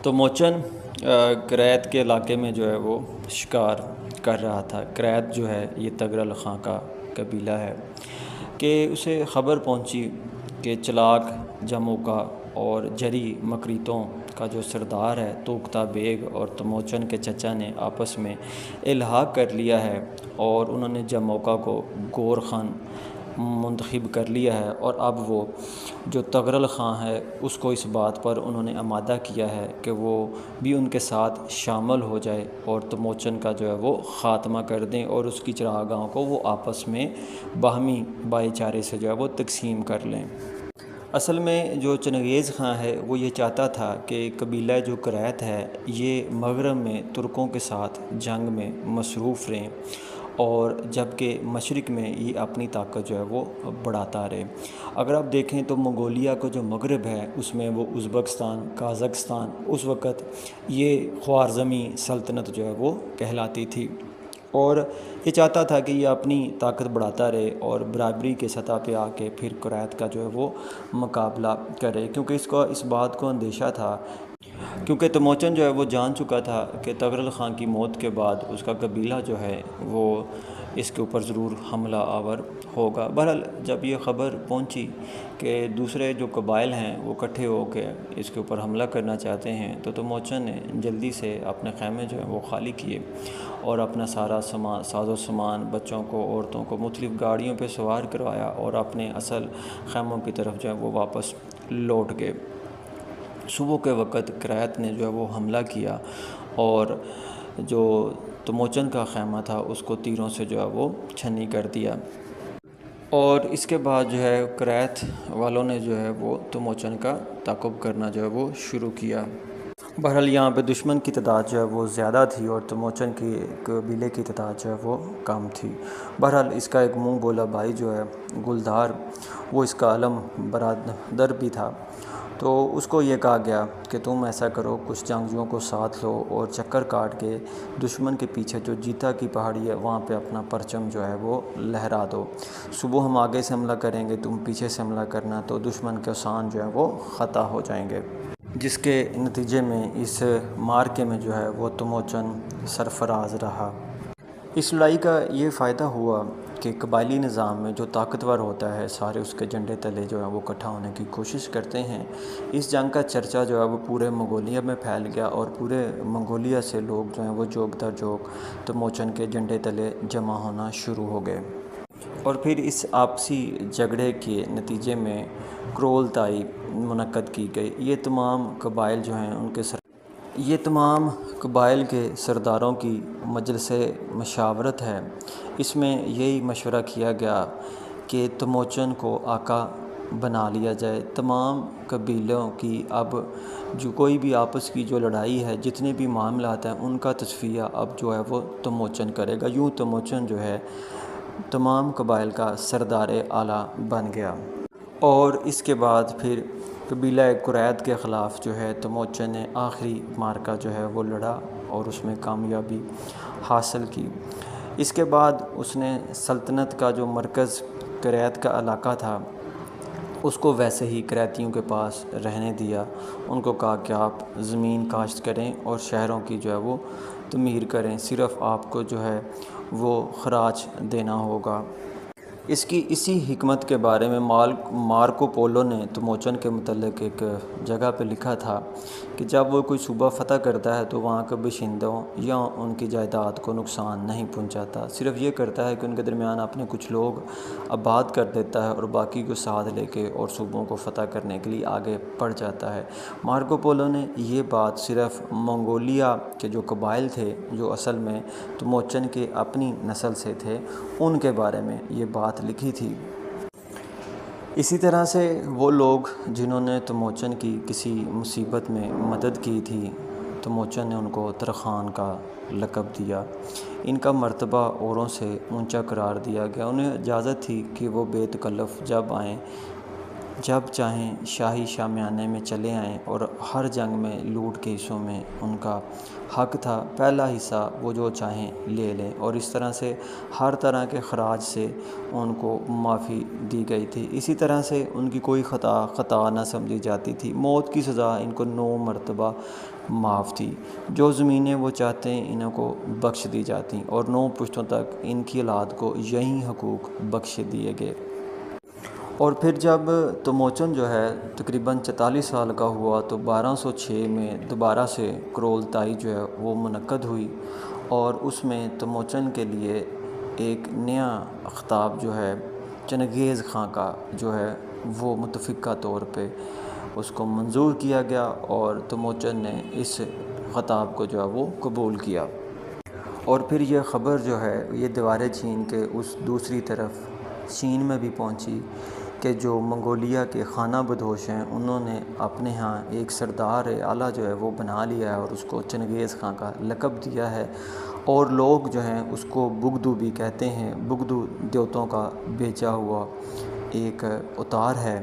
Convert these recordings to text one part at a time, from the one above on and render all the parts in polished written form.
تو موچن کریت کے علاقے میں جو ہے وہ شکار کر رہا تھا۔ کریت جو ہے یہ تغرل خاں کا قبیلہ ہے کہ اسے خبر پہنچی کہ چلاک جموکا اور جری مکریتوں کا جو سردار ہے توکتا بیگ اور تموچن کے چچا نے آپس میں الحاق کر لیا ہے، اور انہوں نے جموکا کو گور خان منتخب کر لیا ہے، اور اب وہ جو تغرل خاں ہے اس کو اس بات پر انہوں نے آمادہ کیا ہے کہ وہ بھی ان کے ساتھ شامل ہو جائے اور تموچن کا جو ہے وہ خاتمہ کر دیں، اور اس کی چراگاہوں کو وہ آپس میں باہمی بھائی چارے سے جو ہے وہ تقسیم کر لیں۔ اصل میں جو چنگیز خاں ہے وہ یہ چاہتا تھا کہ قبیلہ جو کریت ہے یہ مغرب میں ترکوں کے ساتھ جنگ میں مصروف رہیں، اور جبکہ مشرق میں یہ اپنی طاقت جو ہے وہ بڑھاتا رہے۔ اگر آپ دیکھیں تو منگولیا کا جو مغرب ہے اس میں وہ ازبکستان، قازقستان، اس وقت یہ خوارزمی سلطنت جو ہے وہ کہلاتی تھی، اور یہ چاہتا تھا کہ یہ اپنی طاقت بڑھاتا رہے اور برابری کے سطح پہ آ کے پھر کریت کا جو ہے وہ مقابلہ کرے، کیونکہ اس بات کو اندیشہ تھا، کیونکہ تموچن جو ہے وہ جان چکا تھا کہ تغرل خاں کی موت کے بعد اس کا قبیلہ جو ہے وہ اس کے اوپر ضرور حملہ آور ہوگا۔ بہرحال جب یہ خبر پہنچی کہ دوسرے جو قبائل ہیں وہ اکٹھے ہو کے اس کے اوپر حملہ کرنا چاہتے ہیں، تو تموچن نے جلدی سے اپنے خیمے جو ہیں وہ خالی کیے اور اپنا سارا ساز و سامان، بچوں کو، عورتوں کو مختلف گاڑیوں پہ سوار کروایا اور اپنے اصل خیموں کی طرف جو ہے وہ واپس لوٹ گئے۔ صبح کے وقت کریت نے جو ہے وہ حملہ کیا اور جو تموچن کا خیمہ تھا اس کو تیروں سے جو ہے وہ چھنی کر دیا، اور اس کے بعد جو ہے کریت والوں نے جو ہے وہ تموچن کا تعاقب کرنا جو ہے وہ شروع کیا۔ بہرحال یہاں پہ دشمن کی تعداد جو ہے وہ زیادہ تھی اور تموچن کی قبیلے کی تعداد جو ہے وہ کم تھی۔ بہرحال اس کا ایک منہ بولا بھائی جو ہے گلدار، وہ اس کا علم برادر بھی تھا، تو اس کو یہ کہا گیا کہ تم ایسا کرو، کچھ جنگجوؤں کو ساتھ لو اور چکر کاٹ کے دشمن کے پیچھے جو جیتا کی پہاڑی ہے وہاں پہ اپنا پرچم جو ہے وہ لہرا دو۔ صبح ہم آگے سے حملہ کریں گے، تم پیچھے سے حملہ کرنا، تو دشمن کے سان جو ہے وہ خطا ہو جائیں گے، جس کے نتیجے میں اس مارکے میں جو ہے وہ تموچن سرفراز رہا۔ اس لڑائی کا یہ فائدہ ہوا کہ قبائلی نظام میں جو طاقتور ہوتا ہے سارے اس کے جھنڈے تلے جو ہیں وہ اکٹھا ہونے کی کوشش کرتے ہیں۔ اس جنگ کا چرچا جو ہے وہ پورے منگولیا میں پھیل گیا، اور پورے منگولیا سے لوگ جو ہیں وہ جوگ در جوگ تموچن کے جھنڈے تلے جمع ہونا شروع ہو گئے، اور پھر اس آپسی جھگڑے کے نتیجے میں کرولتائی منعقد کی گئی۔ یہ تمام قبائل کے سرداروں کی مجلس مشاورت ہے۔ اس میں یہی مشورہ کیا گیا کہ تموچن کو آقا بنا لیا جائے۔ تمام قبیلوں کی اب جو کوئی بھی آپس کی جو لڑائی ہے، جتنے بھی معاملات ہیں، ان کا تصفیہ اب جو ہے وہ تموچن کرے گا۔ یوں تموچن جو ہے تمام قبائل کا سردار اعلیٰ بن گیا، اور اس کے بعد پھر قبیلہ کریت کے خلاف جو ہے تموچن نے آخری مارکہ جو ہے وہ لڑا اور اس میں کامیابی حاصل کی۔ اس کے بعد اس نے سلطنت کا جو مرکز کریت کا علاقہ تھا اس کو ویسے ہی کریتیوں کے پاس رہنے دیا۔ ان کو کہا کہ آپ زمین کاشت کریں اور شہروں کی جو ہے وہ تعمیر کریں، صرف آپ کو جو ہے وہ خراج دینا ہوگا۔ اسی حکمت کے بارے میں مارکو پولو نے تموچن کے متعلق ایک جگہ پہ لکھا تھا کہ جب وہ کوئی صوبہ فتح کرتا ہے تو وہاں کے باشندوں یا ان کی جائیداد کو نقصان نہیں پہنچاتا، صرف یہ کرتا ہے کہ ان کے درمیان اپنے کچھ لوگ آباد کر دیتا ہے اور باقی کو ساتھ لے کے اور صوبوں کو فتح کرنے کے لیے آگے بڑھ جاتا ہے۔ مارکو پولو نے یہ بات صرف منگولیا کے جو قبائل تھے جو اصل میں تموچن کے اپنی نسل سے تھے ان کے بارے میں یہ بات لکھی تھی۔ اسی طرح سے وہ لوگ جنہوں نے تموچن کی کسی مصیبت میں مدد کی تھی، تموچن نے ان کو ترخان کا لقب دیا۔ ان کا مرتبہ اوروں سے اونچا قرار دیا گیا، انہیں اجازت تھی کہ وہ بے تکلف جب آئیں جب چاہیں شاہی شامیانے میں چلے آئیں اور ہر جنگ میں لوٹ کے حصوں میں ان کا حق تھا، پہلا حصہ وہ جو چاہیں لے لیں، اور اس طرح سے ہر طرح کے خراج سے ان کو معافی دی گئی تھی۔ اسی طرح سے ان کی کوئی خطا نہ سمجھی جاتی تھی۔ موت کی سزا ان کو 9 مرتبہ معاف تھی۔ جو زمینیں وہ چاہتے ہیں انہوں کو بخش دی جاتی، اور 9 پشتوں تک ان کی اولاد کو یہی حقوق بخش دیے گئے۔ اور پھر جب تموچن جو ہے تقریباً 44 سال کا ہوا تو 1206 میں دوبارہ سے کرولتائی جو ہے وہ منعقد ہوئی، اور اس میں تموچن کے لیے ایک نیا خطاب جو ہے چنگیز خاں کا جو ہے وہ متفقہ طور پہ اس کو منظور کیا گیا، اور تموچن نے اس خطاب کو جو ہے وہ قبول کیا۔ اور پھر یہ خبر جو ہے یہ دیوار چین کے اس دوسری طرف چین میں بھی پہنچی کہ جو منگولیا کے خانہ بدوش ہیں انہوں نے اپنے ہاں ایک سردار اعلیٰ جو ہے وہ بنا لیا ہے، اور اس کو چنگیز خاں کا لقب دیا ہے، اور لوگ جو ہیں اس کو بگدو بھی کہتے ہیں۔ بگدو دیوتوں کا بیچا ہوا ایک اتار ہے۔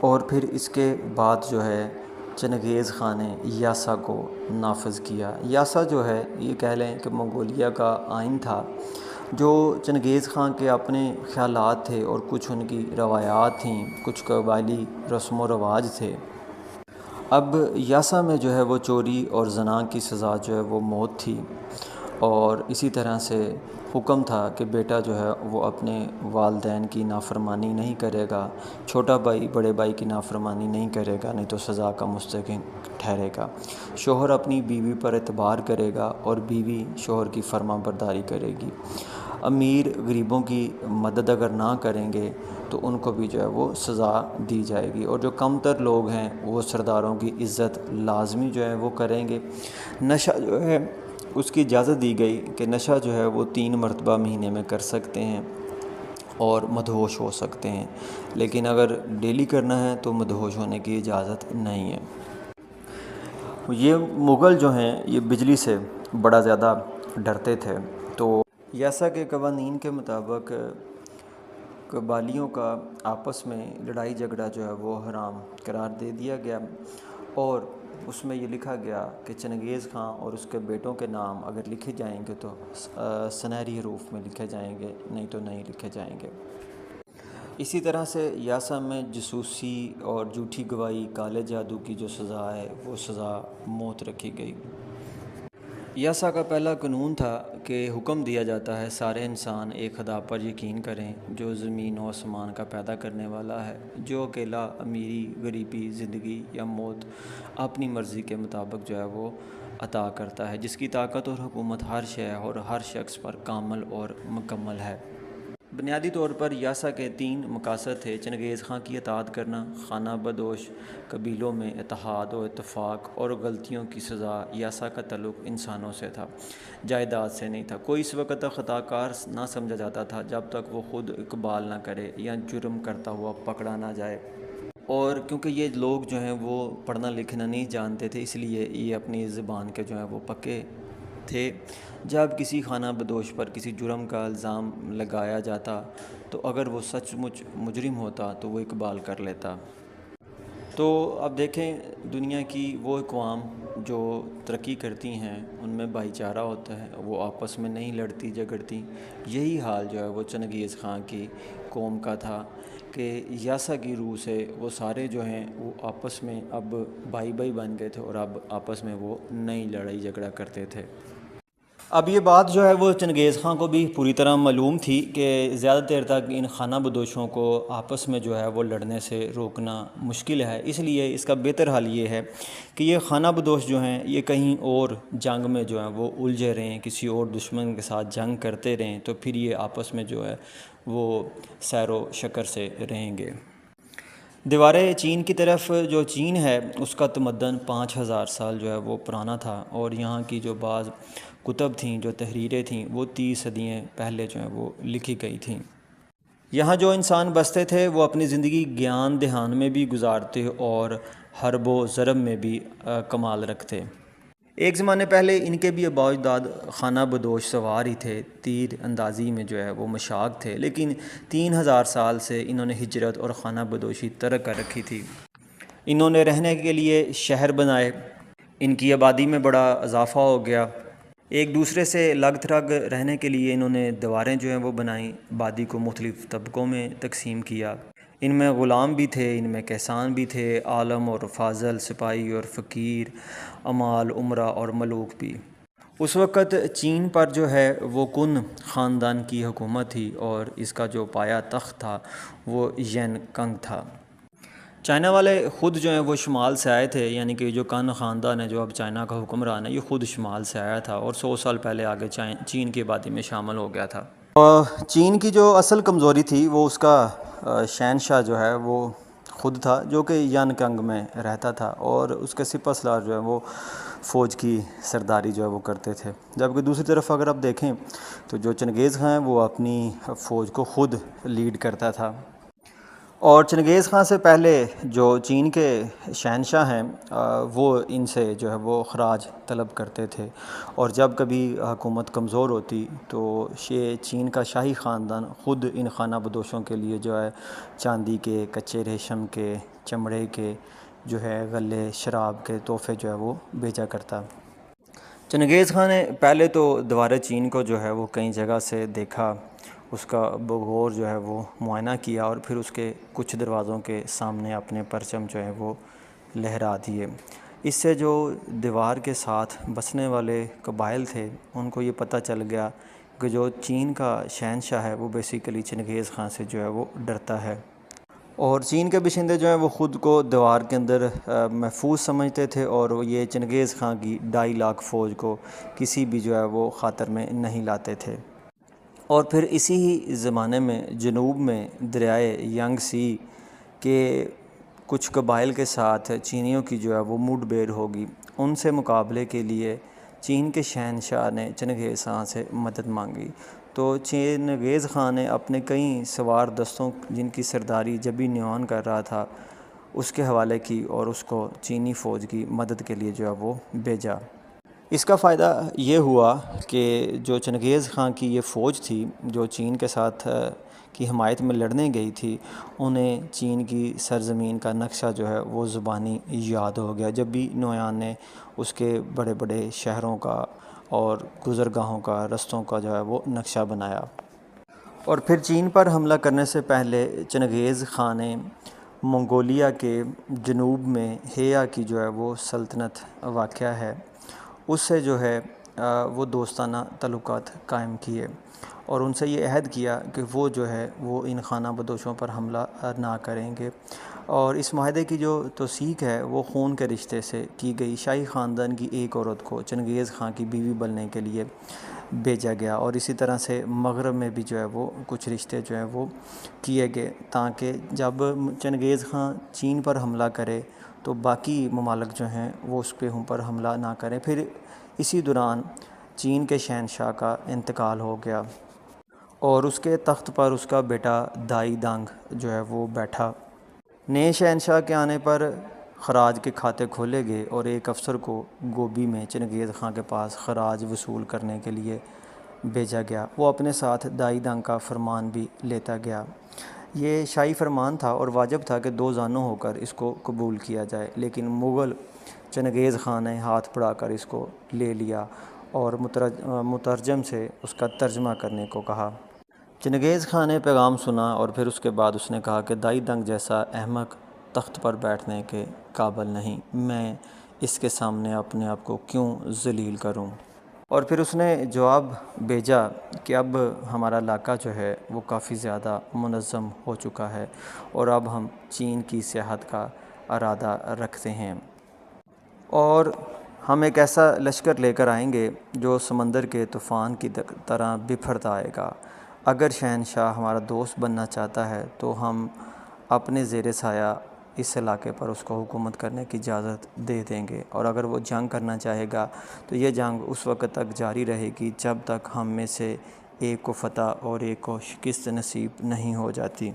اور پھر اس کے بعد جو ہے چنگیز خان نے یاسا کو نافذ کیا۔ یاسا جو ہے یہ کہہ لیں کہ منگولیا کا آئین تھا، جو چنگیز خان کے اپنے خیالات تھے اور کچھ ان کی روایات تھیں، کچھ قبائلی رسم و رواج تھے۔ اب یاسا میں جو ہے وہ چوری اور زنا کی سزا جو ہے وہ موت تھی، اور اسی طرح سے حکم تھا کہ بیٹا جو ہے وہ اپنے والدین کی نافرمانی نہیں کرے گا، چھوٹا بھائی بڑے بھائی کی نافرمانی نہیں کرے گا، نہیں تو سزا کا مستحق ٹھہرے گا۔ شوہر اپنی بیوی پر اعتبار کرے گا اور بیوی شوہر کی فرما برداری کرے گی۔ امیر غریبوں کی مدد اگر نہ کریں گے تو ان کو بھی جو ہے وہ سزا دی جائے گی، اور جو کم تر لوگ ہیں وہ سرداروں کی عزت لازمی جو ہے وہ کریں گے۔ نشہ جو ہے اس کی اجازت دی گئی کہ نشہ جو ہے وہ 3 مرتبہ مہینے میں کر سکتے ہیں اور مدہوش ہو سکتے ہیں، لیکن اگر ڈیلی کرنا ہے تو مدہوش ہونے کی اجازت نہیں ہے۔ یہ مغل جو ہیں یہ بجلی سے بڑا زیادہ ڈرتے تھے، تو یاسا کے قوانین کے مطابق قبائلیوں کا آپس میں لڑائی جھگڑا جو ہے وہ حرام قرار دے دیا گیا، اور اس میں یہ لکھا گیا کہ چنگیز خان اور اس کے بیٹوں کے نام اگر لکھے جائیں گے تو سنہری حروف میں لکھے جائیں گے، نہیں تو نہیں لکھے جائیں گے۔ اسی طرح سے یاسا میں جاسوسی اور جھوٹی گواہی، کالے جادو کی جو سزا ہے وہ سزا موت رکھی گئی۔ یاسا کا پہلا قانون تھا کہ حکم دیا جاتا ہے سارے انسان ایک خدا پر یقین کریں جو زمین و آسمان کا پیدا کرنے والا ہے، جو اکیلا امیری، غریبی، زندگی یا موت اپنی مرضی کے مطابق جو ہے وہ عطا کرتا ہے، جس کی طاقت اور حکومت ہر شے اور ہر شخص پر کامل اور مکمل ہے۔ بنیادی طور پر یاسا کے 3 مقاصد تھے: چنگیز خان کی اطاعت کرنا، خانہ بدوش قبیلوں میں اتحاد و اتفاق، اور غلطیوں کی سزا۔ یاسا کا تعلق انسانوں سے تھا، جائیداد سے نہیں تھا۔ کوئی اس وقت تک خطا کار نہ سمجھا جاتا تھا جب تک وہ خود اقبال نہ کرے یا جرم کرتا ہوا پکڑا نہ جائے۔ اور کیونکہ یہ لوگ جو ہیں وہ پڑھنا لکھنا نہیں جانتے تھے، اس لیے یہ اپنی زبان کے جو ہیں وہ پکے تھے۔ جب کسی خانہ بدوش پر کسی جرم کا الزام لگایا جاتا تو اگر وہ سچ مچ مجرم ہوتا تو وہ اقبال کر لیتا۔ تو اب دیکھیں دنیا کی وہ اقوام جو ترقی کرتی ہیں ان میں بھائی چارہ ہوتا ہے، وہ آپس میں نہیں لڑتی جھگڑتی۔ یہی حال جو ہے وہ چنگیز خان کی قوم کا تھا کہ یاسا کی روح سے وہ سارے جو ہیں وہ آپس میں اب بھائی بھائی بن گئے تھے، اور اب آپس میں وہ نئی لڑائی جھگڑا کرتے تھے۔ اب یہ بات جو ہے وہ چنگیز خان کو بھی پوری طرح معلوم تھی کہ زیادہ دیر تک ان خانہ بدوشوں کو آپس میں جو ہے وہ لڑنے سے روکنا مشکل ہے، اس لیے اس کا بہتر حل یہ ہے کہ یہ خانہ بدوش جو ہیں یہ کہیں اور جنگ میں جو ہیں وہ الجھے رہیں، کسی اور دشمن کے ساتھ جنگ کرتے رہیں، تو پھر یہ آپس میں جو ہے وہ سیر و شکر سے رہیں گے۔ دیوار چین کی طرف جو چین ہے اس کا تمدن 5000 سال جو ہے وہ پرانا تھا، اور یہاں کی جو بعض کتب تھیں، جو تحریریں تھیں، وہ 30 صدیاں پہلے جو ہیں وہ لکھی گئی تھیں۔ یہاں جو انسان بستے تھے وہ اپنی زندگی گیان دہان میں بھی گزارتے اور حرب و ضرب میں بھی کمال رکھتے۔ ایک زمانے پہلے ان کے بھی آباء و اجداد خانہ بدوش سوار ہی تھے، تیر اندازی میں جو ہے وہ مشاق تھے، لیکن 3000 سال سے انہوں نے ہجرت اور خانہ بدوشی ترک کر رکھی تھی۔ انہوں نے رہنے کے لیے شہر بنائے، ان کی آبادی میں بڑا اضافہ ہو گیا۔ ایک دوسرے سے لگ تھرگ رہنے کے لیے انہوں نے دیواریں جو ہیں وہ بنائیں، آبادی کو مختلف طبقوں میں تقسیم کیا۔ ان میں غلام بھی تھے، ان میں کہسان بھی تھے، عالم اور فاضل، سپاہی اور فقیر، عمال، امرا اور ملوک بھی۔ اس وقت چین پر جو ہے وہ کن خاندان کی حکومت تھی، اور اس کا جو پایہ تخت تھا وہ ین کنگ تھا۔ چائنا والے خود جو ہیں وہ شمال سے آئے تھے، یعنی کہ جو کن خاندان ہے جو اب چائنا کا حکمران ہے، یہ خود شمال سے آیا تھا اور 100 سال پہلے آگے چین کی آبادی میں شامل ہو گیا تھا۔ چین کی جو اصل کمزوری تھی وہ اس کا شہنشاہ جو ہے وہ خود تھا، جو کہ ین کنگ میں رہتا تھا، اور اس کے سپہ سالار جو ہے وہ فوج کی سرداری جو ہے وہ کرتے تھے۔ جبکہ دوسری طرف اگر آپ دیکھیں تو جو چنگیز خان ہے وہ اپنی فوج کو خود لیڈ کرتا تھا۔ اور چنگیز خان سے پہلے جو چین کے شہنشاہ ہیں وہ ان سے جو ہے وہ خراج طلب کرتے تھے، اور جب کبھی حکومت کمزور ہوتی تو یہ چین کا شاہی خاندان خود ان خانہ بدوشوں کے لیے جو ہے چاندی کے، کچے ریشم کے، چمڑے کے جو ہے غلے، شراب کے تحفے جو ہے وہ بھیجا کرتا۔ چنگیز خان نے پہلے تو دیوار چین کو جو ہے وہ کئی جگہ سے دیکھا، اس کا بغور جو ہے وہ معائنہ کیا، اور پھر اس کے کچھ دروازوں کے سامنے اپنے پرچم جو ہے وہ لہرا دیے۔ اس سے جو دیوار کے ساتھ بسنے والے قبائل تھے ان کو یہ پتہ چل گیا کہ جو چین کا شہنشاہ ہے وہ بیسیکلی چنگیز خان سے جو ہے وہ ڈرتا ہے، اور چین کے باشندے جو ہیں وہ خود کو دیوار کے اندر محفوظ سمجھتے تھے، اور یہ چنگیز خان کی 2.5 لاکھ فوج کو کسی بھی جو ہے وہ خاطر میں نہیں لاتے تھے۔ اور پھر اسی ہی زمانے میں جنوب میں دریائے یانگ سی کے کچھ قبائل کے ساتھ چینیوں کی جو ہے وہ مڈ بیر ہوگی۔ ان سے مقابلے کے لیے چین کے شہنشاہ نے چنگیز خان سے مدد مانگی، تو چنگیز خان نے اپنے کئی سوار دستوں جن کی سرداری جبی نیوان کر رہا تھا اس کے حوالے کی، اور اس کو چینی فوج کی مدد کے لیے جو ہے وہ بھیجا۔ اس کا فائدہ یہ ہوا کہ جو چنگیز خان کی یہ فوج تھی جو چین کے ساتھ کی حمایت میں لڑنے گئی تھی، انہیں چین کی سرزمین کا نقشہ جو ہے وہ زبانی یاد ہو گیا، جب بھی نویان نے اس کے بڑے بڑے شہروں کا اور گزرگاہوں کا، رستوں کا جو ہے وہ نقشہ بنایا۔ اور پھر چین پر حملہ کرنے سے پہلے چنگیز خان نے منگولیا کے جنوب میں ہییا کی جو ہے وہ سلطنت واقع ہے، اس سے جو ہے وہ دوستانہ تعلقات قائم کیے، اور ان سے یہ عہد کیا کہ وہ جو ہے وہ ان خانہ بدوشوں پر حملہ نہ کریں گے۔ اور اس معاہدے کی جو توثیق ہے وہ خون کے رشتے سے کی گئی۔ شاہی خاندان کی ایک عورت کو چنگیز خان کی بیوی بننے کے لیے بھیجا گیا، اور اسی طرح سے مغرب میں بھی جو ہے وہ کچھ رشتے جو ہیں وہ کیے گئے، تاکہ جب چنگیز خان چین پر حملہ کرے تو باقی ممالک جو ہیں وہ اس پہ ہم پر حملہ نہ کریں۔ پھر اسی دوران چین کے شہنشاہ کا انتقال ہو گیا، اور اس کے تخت پر اس کا بیٹا دائی دانگ جو ہے وہ بیٹھا۔ نئے شہنشاہ کے آنے پر خراج کے کھاتے کھولے گئے، اور ایک افسر کو گوبی میں چنگیز خان کے پاس خراج وصول کرنے کے لیے بھیجا گیا۔ وہ اپنے ساتھ دائی دانگ کا فرمان بھی لیتا گیا۔ یہ شاہی فرمان تھا اور واجب تھا کہ 2 زانوں ہو کر اس کو قبول کیا جائے، لیکن مغل چنگیز خان نے ہاتھ بڑھا کر اس کو لے لیا اور مترجم سے اس کا ترجمہ کرنے کو کہا۔ چنگیز خان نے پیغام سنا، اور پھر اس کے بعد اس نے کہا کہ دائی دنگ جیسا احمق تخت پر بیٹھنے کے قابل نہیں، میں اس کے سامنے اپنے آپ کو کیوں ذلیل کروں۔ اور پھر اس نے جواب بھیجا کہ اب ہمارا علاقہ جو ہے وہ کافی زیادہ منظم ہو چکا ہے، اور اب ہم چین کی سیاحت کا ارادہ رکھتے ہیں، اور ہم ایک ایسا لشکر لے کر آئیں گے جو سمندر کے طوفان کی طرح بکھرتا آئے گا۔ اگر شہنشاہ ہمارا دوست بننا چاہتا ہے تو ہم اپنے زیر سایہ اس علاقے پر اس کو حکومت کرنے کی اجازت دے دیں گے، اور اگر وہ جنگ کرنا چاہے گا تو یہ جنگ اس وقت تک جاری رہے گی جب تک ہم میں سے ایک کو فتح اور ایک کو شکست نصیب نہیں ہو جاتی۔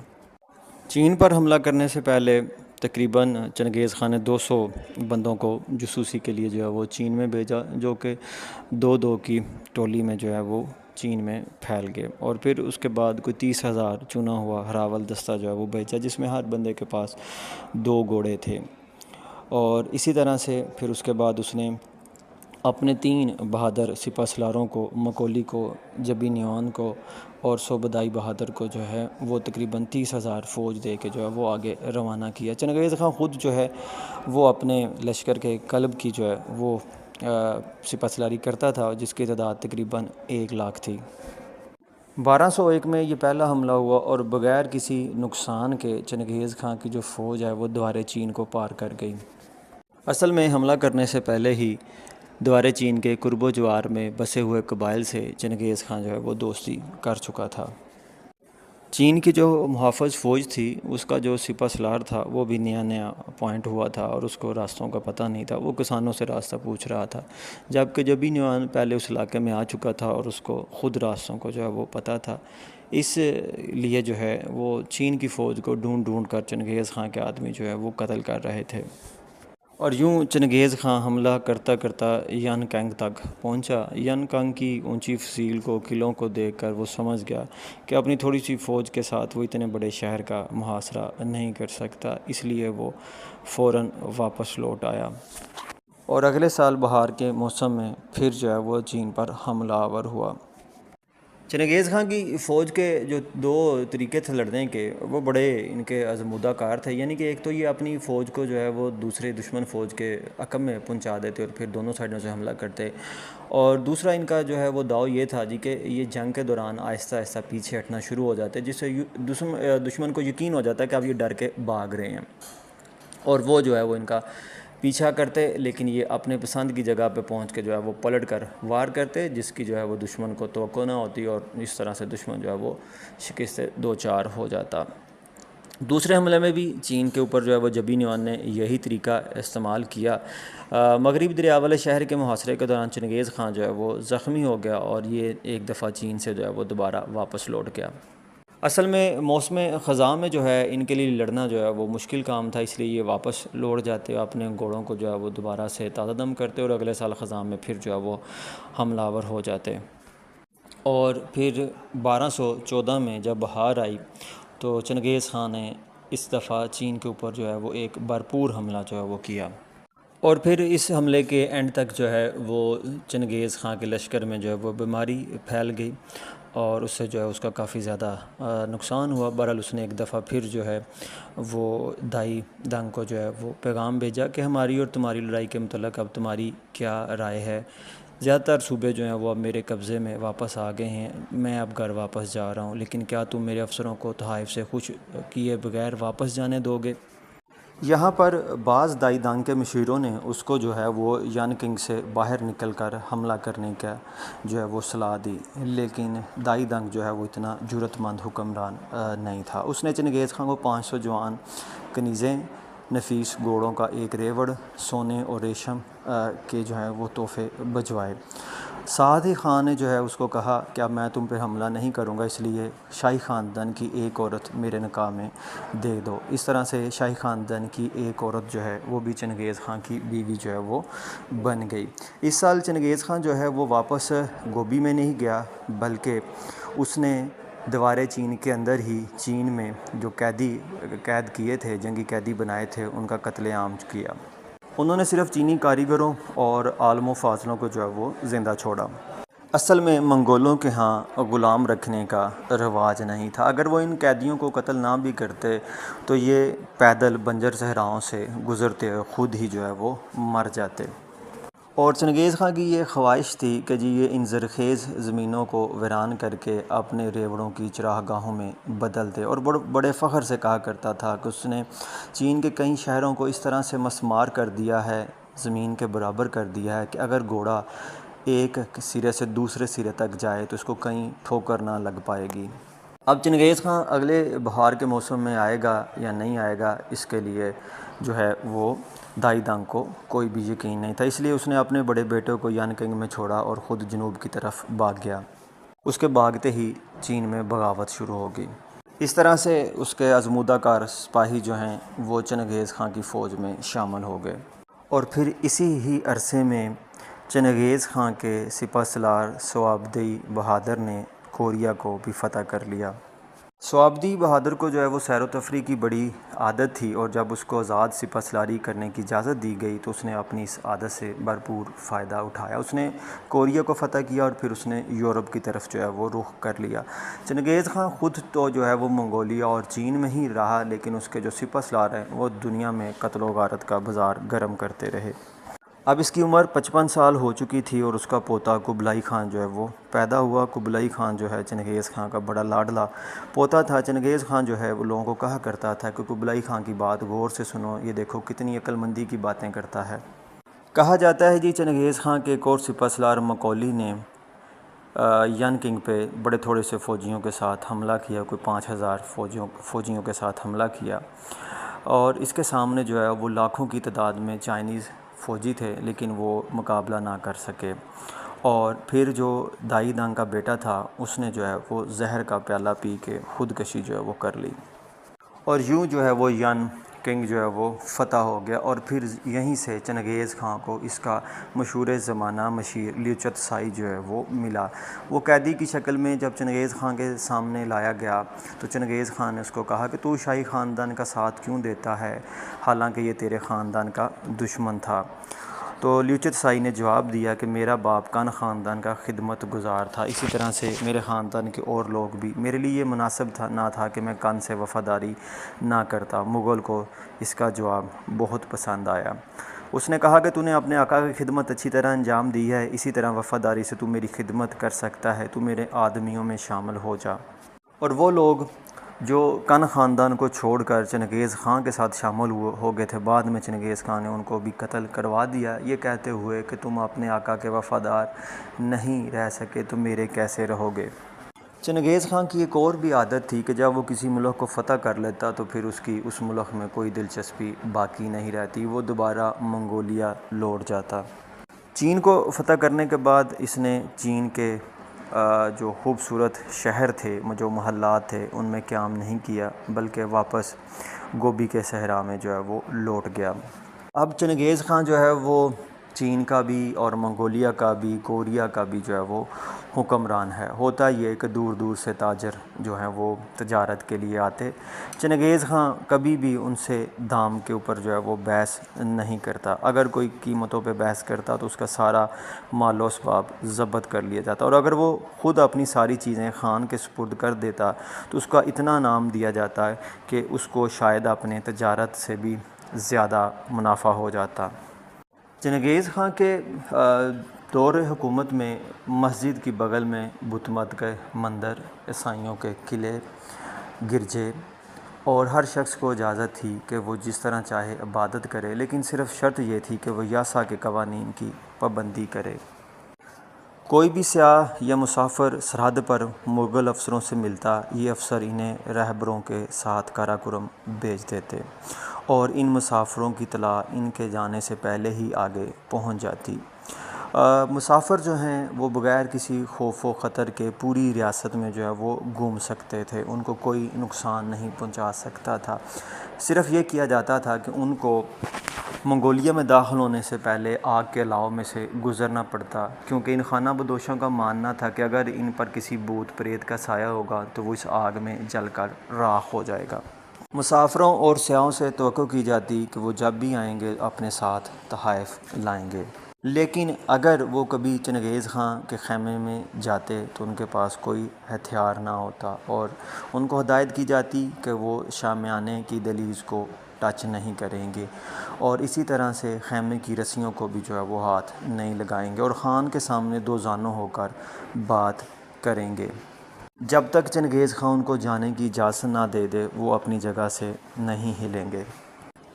چین پر حملہ کرنے سے پہلے تقریباً چنگیز خان نے 200 بندوں کو جاسوسی کے لیے جو ہے وہ چین میں بھیجا، جو کہ 2 کی ٹولی میں جو ہے وہ چین میں پھیل گئے، اور پھر اس کے بعد کوئی 30,000 چنا ہوا ہراول دستہ جو ہے وہ بھیجا، جس میں ہر بندے کے پاس 2 گھوڑے تھے۔ اور اسی طرح سے پھر اس کے بعد اس نے اپنے 3 بہادر سپہ سالاروں کو، مکولی کو، جبی نیون کو اور سوبدائی بہادر کو جو ہے وہ تقریباً 30,000 فوج دے کے جو ہے وہ آگے روانہ کیا۔ چنگیز خان خود جو ہے وہ اپنے لشکر کے قلب کی جو ہے وہ سپہ سالاری کرتا تھا، جس کی تعداد تقریباً 1 لاکھ تھی۔ 1201 میں یہ پہلا حملہ ہوا اور بغیر کسی نقصان کے چنگیز خان کی جو فوج ہے وہ دوارے چین کو پار کر گئی۔ اصل میں حملہ کرنے سے پہلے ہی دوارے چین کے قرب و جوار میں بسے ہوئے قبائل سے چنگیز خان جو ہے وہ دوستی کر چکا تھا۔ چین کی جو محافظ فوج تھی، اس کا جو سپہ سالار تھا وہ بھی نیا نیا اپوائنٹ ہوا تھا اور اس کو راستوں کا پتہ نہیں تھا، وہ کسانوں سے راستہ پوچھ رہا تھا، جبکہ جبی نیون پہلے اس علاقے میں آ چکا تھا اور اس کو خود راستوں کو جو ہے وہ پتہ تھا۔ اس لیے جو ہے وہ چین کی فوج کو ڈھونڈ ڈھونڈ کر چنگیز خان کے آدمی جو ہے وہ قتل کر رہے تھے۔ اور یوں چنگیز خان حملہ کرتا کرتا ین کنگ تک پہنچا۔ ین کنگ کی اونچی فضیل کو، قلعوں کو دیکھ کر وہ سمجھ گیا کہ اپنی تھوڑی سی فوج کے ساتھ وہ اتنے بڑے شہر کا محاصرہ نہیں کر سکتا، اس لیے وہ فوراً واپس لوٹ آیا اور اگلے سال بہار کے موسم میں پھر جو ہے وہ چین پر حملہ آور ہوا۔ چنگیز خان کی فوج کے جو 2 طریقے تھے لڑنے کے، وہ بڑے ان کے آزمودہ کار تھے، یعنی کہ ایک تو یہ اپنی فوج کو جو ہے وہ دوسرے دشمن فوج کے عقب میں پہنچا دیتے اور پھر دونوں سائڈوں سے حملہ کرتے، اور دوسرا ان کا جو ہے وہ داؤ یہ تھا جی کہ یہ جنگ کے دوران آہستہ آہستہ پیچھے ہٹنا شروع ہو جاتے، جس سے دشمن کو یقین ہو جاتا ہے کہ اب یہ ڈر کے بھاگ رہے ہیں، اور وہ جو ہے وہ ان کا پیچھا کرتے، لیکن یہ اپنے پسند کی جگہ پہ پہنچ کے جو ہے وہ پلٹ کر وار کرتے، جس کی جو ہے وہ دشمن کو توقع نہ ہوتی، اور اس طرح سے دشمن جو ہے وہ شکست سے 2-4 ہو جاتا۔ دوسرے حملے میں بھی چین کے اوپر جو ہے وہ جبی نیون نے یہی طریقہ استعمال کیا۔ مغربی دریا والے شہر کے محاصرے کے دوران چنگیز خان جو ہے وہ زخمی ہو گیا اور یہ ایک دفعہ چین سے جو ہے وہ دوبارہ واپس لوٹ گیا۔ اصل میں موسم خزاں میں جو ہے ان کے لیے لڑنا جو ہے وہ مشکل کام تھا، اس لیے یہ واپس لوٹ جاتے، اپنے گھوڑوں کو جو ہے وہ دوبارہ سے تازہ دم کرتے اور اگلے سال خزاں میں پھر جو ہے وہ حملہ آور ہو جاتے۔ اور پھر 1214 میں جب بہار آئی تو چنگیز خان نے اس دفعہ چین کے اوپر جو ہے وہ ایک بھرپور حملہ جو ہے وہ کیا، اور پھر اس حملے کے اینڈ تک جو ہے وہ چنگیز خان کے لشکر میں جو ہے وہ بیماری پھیل گئی اور اس سے جو ہے اس کا کافی زیادہ نقصان ہوا۔ بہرحال اس نے ایک دفعہ پھر جو ہے وہ دائی دنگ کو جو ہے وہ پیغام بھیجا کہ ہماری اور تمہاری لڑائی کے متعلق اب تمہاری کیا رائے ہے؟ زیادہ تر صوبے جو ہیں وہ اب میرے قبضے میں واپس آ گئے ہیں، میں اب گھر واپس جا رہا ہوں، لیکن کیا تم میرے افسروں کو تحائف سے خوش کیے بغیر واپس جانے دو گے؟ یہاں پر بعض دائی دانگ کے مشیروں نے اس کو جو ہے وہ ین کنگ سے باہر نکل کر حملہ کرنے کا جو ہے وہ صلاح دی، لیکن دائی دانگ جو ہے وہ اتنا جرأت مند حکمران نہیں تھا۔ اس نے چنگیز خان کو 500 جوان کنیزیں، نفیس گھوڑوں کا ایک ریوڑ، سونے اور ریشم کے جو ہے وہ تحفے بھجوائے۔ ساتھ ہی خان نے جو ہے اس کو کہا کہ اب میں تم پہ حملہ نہیں کروں گا، اس لیے شاہی خاندان کی ایک عورت میرے نکاح میں دے دو۔ اس طرح سے شاہی خاندان کی ایک عورت جو ہے وہ بھی چنگیز خان کی بیوی جو ہے وہ بن گئی۔ اس سال چنگیز خان جو ہے وہ واپس گوبی میں نہیں گیا، بلکہ اس نے دوارے چین کے اندر ہی چین میں جو قید کیے تھے، جنگی قیدی بنائے تھے، ان کا قتل عام کیا۔ انہوں نے صرف چینی کاریگروں اور عالم و فاضلوں کو جو ہے وہ زندہ چھوڑا۔ اصل میں منگولوں کے ہاں غلام رکھنے کا رواج نہیں تھا، اگر وہ ان قیدیوں کو قتل نہ بھی کرتے تو یہ پیدل بنجر صحراؤں سے گزرتے خود ہی جو ہے وہ مر جاتے۔ اور چنگیز خان کی یہ خواہش تھی کہ جی یہ ان زرخیز زمینوں کو ویران کر کے اپنے ریوڑوں کی چراہ گاہوں میں بدل دے، اور بڑے فخر سے کہا کرتا تھا کہ اس نے چین کے کئی شہروں کو اس طرح سے مسمار کر دیا ہے، زمین کے برابر کر دیا ہے کہ اگر گھوڑا ایک سرے سے دوسرے سرے تک جائے تو اس کو کہیں ٹھوکر نہ لگ پائے گی۔ اب چنگیز خان اگلے بہار کے موسم میں آئے گا یا نہیں آئے گا، اس کے لیے جو ہے وہ دائی دانگ کو کوئی بھی یقین نہیں تھا، اس لیے اس نے اپنے بڑے بیٹے کو ین کنگ میں چھوڑا اور خود جنوب کی طرف بھاگ گیا۔ اس کے بھاگتے ہی چین میں بغاوت شروع ہو گئی۔ اس طرح سے اس کے ازمودہ کار سپاہی جو ہیں وہ چنگیز خان کی فوج میں شامل ہو گئے، اور پھر اسی ہی عرصے میں چنگیز خان کے سپہ سالار سوابدئی بہادر نے کوریا کو بھی فتح کر لیا۔ سوابدئی بہادر کو جو ہے وہ سیر و تفریح کی بڑی عادت تھی، اور جب اس کو آزاد سپہ سالاری کرنے کی اجازت دی گئی تو اس نے اپنی اس عادت سے بھرپور فائدہ اٹھایا۔ اس نے کوریا کو فتح کیا اور پھر اس نے یورپ کی طرف جو ہے وہ رخ کر لیا۔ چنگیز خان خود تو جو ہے وہ منگولیا اور چین میں ہی رہا، لیکن اس کے جو سپہ سالار ہیں وہ دنیا میں قتل و غارت کا بازار گرم کرتے رہے۔ اب اس کی عمر 55 سال ہو چکی تھی، اور اس کا پوتا قبلائی خان جو ہے وہ پیدا ہوا۔ قبلائی خان جو ہے چنگیز خان کا بڑا لاڈلا پوتا تھا۔ چنگیز خان جو ہے وہ لوگوں کو کہا کرتا تھا کہ قبلائی خان کی بات غور سے سنو، یہ دیکھو کتنی عقل مندی کی باتیں کرتا ہے۔ کہا جاتا ہے جی چنگیز خان کے ایک اور سپہ سالار مکولی نے ین کنگ پہ بڑے تھوڑے سے فوجیوں کے ساتھ حملہ کیا، کوئی 5000 فوجیوں کے ساتھ حملہ کیا، اور اس کے سامنے جو ہے وہ لاکھوں کی تعداد میں چائنیز فوجی تھے، لیکن وہ مقابلہ نہ کر سکے۔ اور پھر جو دائی دانگ کا بیٹا تھا اس نے جو ہے وہ زہر کا پیالہ پی کے خودکشی جو ہے وہ کر لی، اور یوں جو ہے وہ ین کنگ جو ہے وہ فتح ہو گیا۔ اور پھر یہیں سے چنگیز خان کو اس کا مشہور زمانہ مشیر لیوچت سائی جو ہے وہ ملا۔ وہ قیدی کی شکل میں جب چنگیز خان کے سامنے لایا گیا تو چنگیز خان نے اس کو کہا کہ تو شاہی خاندان کا ساتھ کیوں دیتا ہے، حالانکہ یہ تیرے خاندان کا دشمن تھا۔ تو لیوچت سائی نے جواب دیا کہ میرا باپ کان خاندان کا خدمت گزار تھا، اسی طرح سے میرے خاندان کے اور لوگ بھی، میرے لیے یہ مناسب نہ تھا کہ میں کان سے وفاداری نہ کرتا۔ مغل کو اس کا جواب بہت پسند آیا۔ اس نے کہا کہ تو نے اپنے آقا کی خدمت اچھی طرح انجام دی ہے، اسی طرح وفاداری سے تو میری خدمت کر سکتا ہے، تو میرے آدمیوں میں شامل ہو جا۔ اور وہ لوگ جو کن خاندان کو چھوڑ کر چنگیز خان کے ساتھ شامل ہو گئے تھے، بعد میں چنگیز خان نے ان کو بھی قتل کروا دیا، یہ کہتے ہوئے کہ تم اپنے آقا کے وفادار نہیں رہ سکے تو میرے کیسے رہو گے۔ چنگیز خان کی ایک اور بھی عادت تھی کہ جب وہ کسی ملک کو فتح کر لیتا تو پھر اس کی اس ملک میں کوئی دلچسپی باقی نہیں رہتی، وہ دوبارہ منگولیا لوٹ جاتا۔ چین کو فتح کرنے کے بعد اس نے چین کے جو خوبصورت شہر تھے، جو محلات تھے، ان میں قیام نہیں کیا، بلکہ واپس گوبی کے صحرا میں جو ہے وہ لوٹ گیا۔ اب چنگیز خان جو ہے وہ چین کا بھی اور منگولیا کا بھی، کوریا کا بھی جو ہے وہ حکمران ہے۔ ہوتا یہ کہ دور دور سے تاجر جو ہیں وہ تجارت کے لیے آتے، چنگیز خان کبھی بھی ان سے دام کے اوپر جو ہے وہ بحث نہیں کرتا، اگر کوئی قیمتوں پہ بحث کرتا تو اس کا سارا مال و اسباب ضبط کر لیا جاتا، اور اگر وہ خود اپنی ساری چیزیں خان کے سپرد کر دیتا تو اس کا اتنا انعام دیا جاتا ہے کہ اس کو شاید اپنے تجارت سے بھی زیادہ منافع ہو جاتا۔ چنگیز خان کے دور حکومت میں مسجد کی بغل میں بت مت کے مندر، عیسائیوں کے قلعے، گرجے، اور ہر شخص کو اجازت تھی کہ وہ جس طرح چاہے عبادت کرے، لیکن صرف شرط یہ تھی کہ وہ یاسا کے قوانین کی پابندی کرے۔ کوئی بھی سیاح یا مسافر سرحد پر مغل افسروں سے ملتا، یہ افسر انہیں رہبروں کے ساتھ کارا کرم بھیج دیتے، اور ان مسافروں کی اطلاع ان کے جانے سے پہلے ہی آگے پہنچ جاتی۔ مسافر جو ہیں وہ بغیر کسی خوف و خطر کے پوری ریاست میں جو ہے وہ گھوم سکتے تھے، ان کو کوئی نقصان نہیں پہنچا سکتا تھا۔ صرف یہ کیا جاتا تھا کہ ان کو منگولیا میں داخل ہونے سے پہلے آگ کے الاؤ میں سے گزرنا پڑتا، کیونکہ ان خانہ بدوشوں کا ماننا تھا کہ اگر ان پر کسی بھوت پریت کا سایہ ہوگا تو وہ اس آگ میں جل کر راکھ ہو جائے گا۔ مسافروں اور سیاحوں سے توقع کی جاتی کہ وہ جب بھی آئیں گے اپنے ساتھ تحائف لائیں گے، لیکن اگر وہ کبھی چنگیز خان کے خیمے میں جاتے تو ان کے پاس کوئی ہتھیار نہ ہوتا، اور ان کو ہدایت کی جاتی کہ وہ شامیانے کی دہلیز کو ٹچ نہیں کریں گے، اور اسی طرح سے خیمے کی رسیوں کو بھی جو ہے وہ ہاتھ نہیں لگائیں گے، اور خان کے سامنے دو زانوں ہو کر بات کریں گے۔ جب تک چنگیز خان ان کو جانے کی اجازت نہ دے دے وہ اپنی جگہ سے نہیں ہلیں گے۔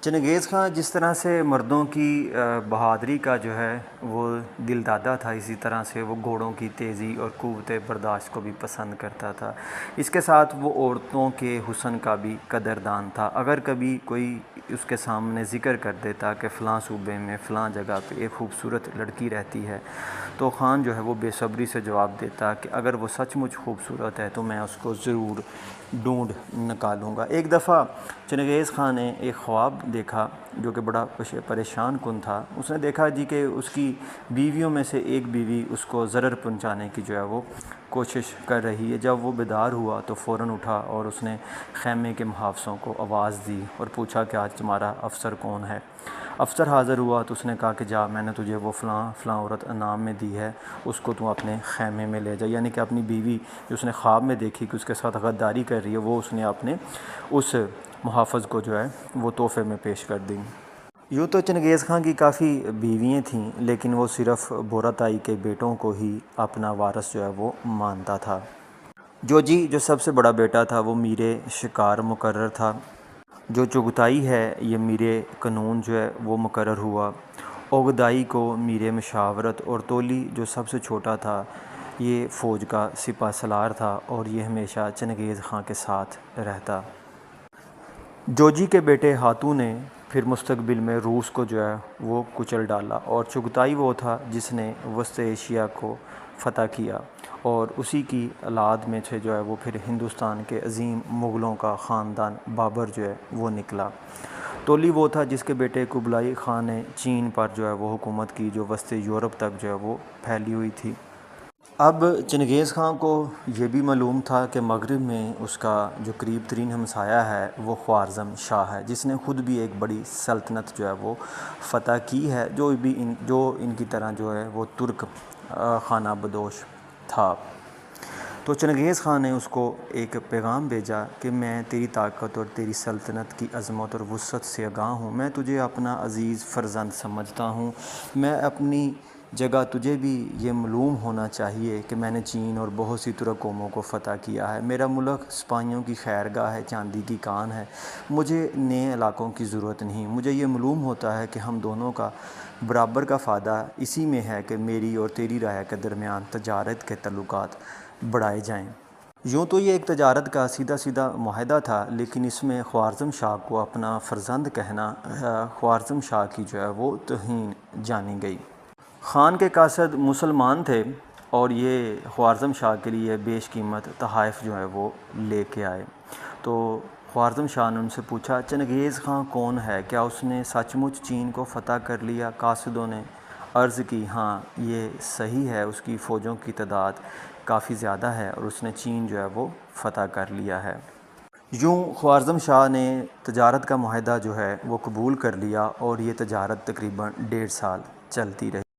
چنگیز خان جس طرح سے مردوں کی بہادری کا جو ہے وہ دل دادا تھا، اسی طرح سے وہ گھوڑوں کی تیزی اور قوت برداشت کو بھی پسند کرتا تھا۔ اس کے ساتھ وہ عورتوں کے حسن کا بھی قدردان تھا۔ اگر کبھی کوئی اس کے سامنے ذکر کر دیتا کہ فلاں صوبے میں فلاں جگہ پہ ایک خوبصورت لڑکی رہتی ہے، تو خان جو ہے وہ بے صبری سے جواب دیتا کہ اگر وہ سچ مچ خوبصورت ہے تو میں اس کو ضرور ڈھونڈ نکالوں گا۔ ایک دفعہ چنگیز خان نے ایک خواب دیکھا جو کہ بڑا پریشان کن تھا۔ اس نے دیکھا جی کہ اس کی بیویوں میں سے ایک بیوی اس کو ضرر پہنچانے کی جو ہے وہ کوشش کر رہی ہے۔ جب وہ بیدار ہوا تو فوراً اٹھا اور اس نے خیمے کے محافظوں کو آواز دی اور پوچھا کہ آج تمہارا افسر کون ہے۔ افسر حاضر ہوا تو اس نے کہا کہ جا، میں نے تجھے وہ فلاں عورت انعام میں دی ہے، اس کو تو اپنے خیمے میں لے جا۔ یعنی کہ اپنی بیوی جو اس نے خواب میں دیکھی کہ اس کے ساتھ غداری کر رہی ہے، وہ اس نے اپنے اس محافظ کو جو ہے وہ تحفے میں پیش کر دی۔ یوں تو چنگیز خان کی کافی بیویاں تھیں، لیکن وہ صرف بوراتائی کے بیٹوں کو ہی اپنا وارث جو ہے وہ مانتا تھا۔ جو سب سے بڑا بیٹا تھا وہ میر شکار مقرر تھا۔ جو چغتائی ہے یہ میر قانون جو ہے وہ مقرر ہوا۔ اوگدائی کو میر مشاورت، اور تولی جو سب سے چھوٹا تھا یہ فوج کا سپہ سالار تھا اور یہ ہمیشہ چنگیز خان کے ساتھ رہتا۔ جوجی کے بیٹے ہاتو نے پھر مستقبل میں روس کو جو ہے وہ کچل ڈالا، اور چغتائی وہ تھا جس نے وسط ایشیا کو فتح کیا، اور اسی کی اولاد میں سے جو ہے وہ پھر ہندوستان کے عظیم مغلوں کا خاندان بابر جو ہے وہ نکلا۔ تولی وہ تھا جس کے بیٹے قبلائی خان نے چین پر جو ہے وہ حکومت کی، جو وسط یورپ تک جو ہے وہ پھیلی ہوئی تھی۔ اب چنگیز خان کو یہ بھی معلوم تھا کہ مغرب میں اس کا جو قریب ترین ہمسایہ ہے وہ خوارزم شاہ ہے، جس نے خود بھی ایک بڑی سلطنت جو ہے وہ فتح کی ہے، جو ان کی طرح جو ہے وہ ترک خانہ بدوش تھا۔ تو چنگیز خان نے اس کو ایک پیغام بھیجا کہ میں تیری طاقت اور تیری سلطنت کی عظمت اور وسعت سے آگاہ ہوں، میں تجھے اپنا عزیز فرزند سمجھتا ہوں، میں اپنی جگہ تجھے بھی یہ معلوم ہونا چاہیے کہ میں نے چین اور بہت سی ترک قوموں کو فتح کیا ہے، میرا ملک سپاہیوں کی خیرگاہ ہے، چاندی کی کان ہے، مجھے نئے علاقوں کی ضرورت نہیں، مجھے یہ معلوم ہوتا ہے کہ ہم دونوں کا برابر کا فائدہ اسی میں ہے کہ میری اور تیری رائے کے درمیان تجارت کے تعلقات بڑھائے جائیں۔ یوں تو یہ ایک تجارت کا سیدھا معاہدہ تھا، لیکن اس میں خوارزم شاہ کو اپنا فرزند کہنا خوارزم شاہ کی جو ہے وہ توہین جانی گئی۔ خان کے قاصد مسلمان تھے اور یہ خوارزم شاہ کے لیے بیش قیمت تحائف جو ہے وہ لے کے آئے۔ تو خوارزم شاہ نے ان سے پوچھا چنگیز خان کون ہے، کیا اس نے سچ مچ چین کو فتح کر لیا؟ قاصدوں نے عرض کی ہاں یہ صحیح ہے، اس کی فوجوں کی تعداد کافی زیادہ ہے اور اس نے چین جو ہے وہ فتح کر لیا ہے۔ یوں خوارزم شاہ نے تجارت کا معاہدہ جو ہے وہ قبول کر لیا اور یہ تجارت تقریباً 1.5 سال چلتی رہی۔